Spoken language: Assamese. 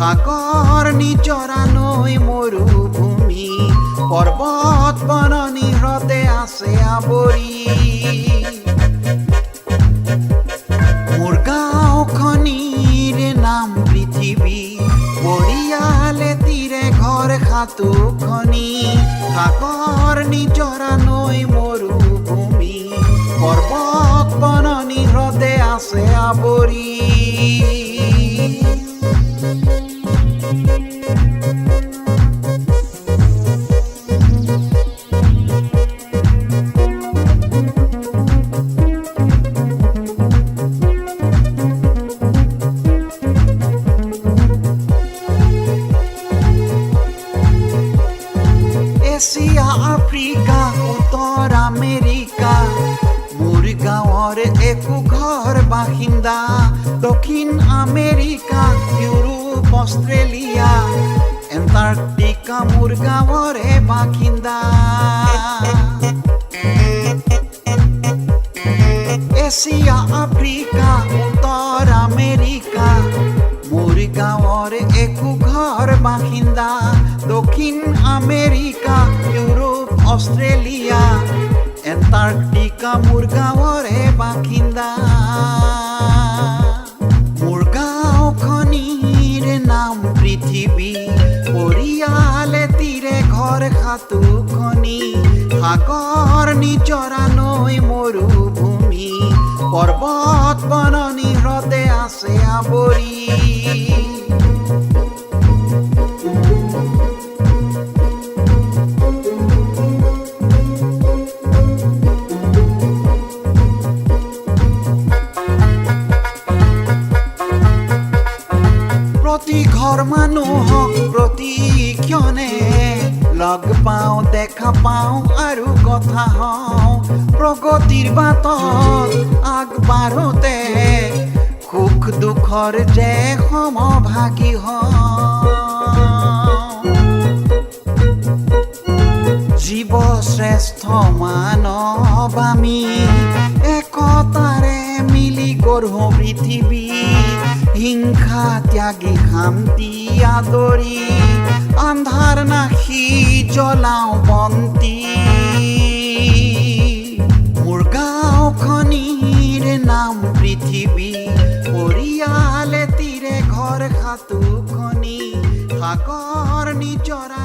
সাগৰ নিজৰা নৈ মৰুভূমি পৰ্বত বননি হ্ৰদে আছে আৱৰি মোৰ গাঁওখনিৰ নাম পৃথিৱী পৰিয়ালে তীৰে ঘৰ সাতোখনি সাগৰ নিজৰা নৈ মৰুভূমি পৰ্বত বননি হ্ৰদে আছে আৱৰি এছিয়া আফ্ৰিকা উত্তৰ আমেৰিকা মোৰ গাঁৱৰ একো ঘৰ বাসিন্দা দক্ষিণ আমেৰিকা ইউৰোপ অষ্ট্ৰেলিয়া এণ্টাৰ্কটিকা মোৰ গাঁৱৰে বাসিন্দা এছিয়া আফ্ৰিকা উত্তৰ আমেৰিকা মোৰ গাঁৱৰ একো ঘৰ বাসিন্দা দক্ষিণ আমেৰিকা ইউৰোপ অষ্ট্ৰেলিয়া এণ্টাৰ্কটিকা মোৰ গাঁৱৰে বাসিন্দা মোৰ গাঁওখনিৰ নাম পৃথিৱী পৰিয়ালে তীৰে ঘৰ সাতোখনি সাগৰ নিজৰা নৈ মৰুভূমি পৰ্বত বননি হ্ৰদে আছে আৱৰি প্ৰতি ঘৰ মানুহক প্ৰতিক্ষণে লগ পাওঁ দেখা পাওঁ আৰু কথা হওঁ প্ৰগতিৰ বাটত আগবাঢ়োতে সুখ দুখৰ যে সমভাগী হওঁ জীৱ শ্ৰেষ্ঠ মানৱ আমি একতাৰে মিলি গঢ়ো পৃথিৱী হিংসা ত্যাগী শান্তি আদৰি আন্ধাৰ নাশি জ্বলাওঁ বন্তি মোৰ গাঁওখনিৰ নাম পৃথিৱী পৰিয়ালে তীৰে ঘৰ সাতোখনি সাগৰ নিজৰা